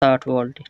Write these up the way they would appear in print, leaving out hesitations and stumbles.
60 volt,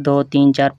2 3 4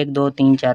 1 2 3 4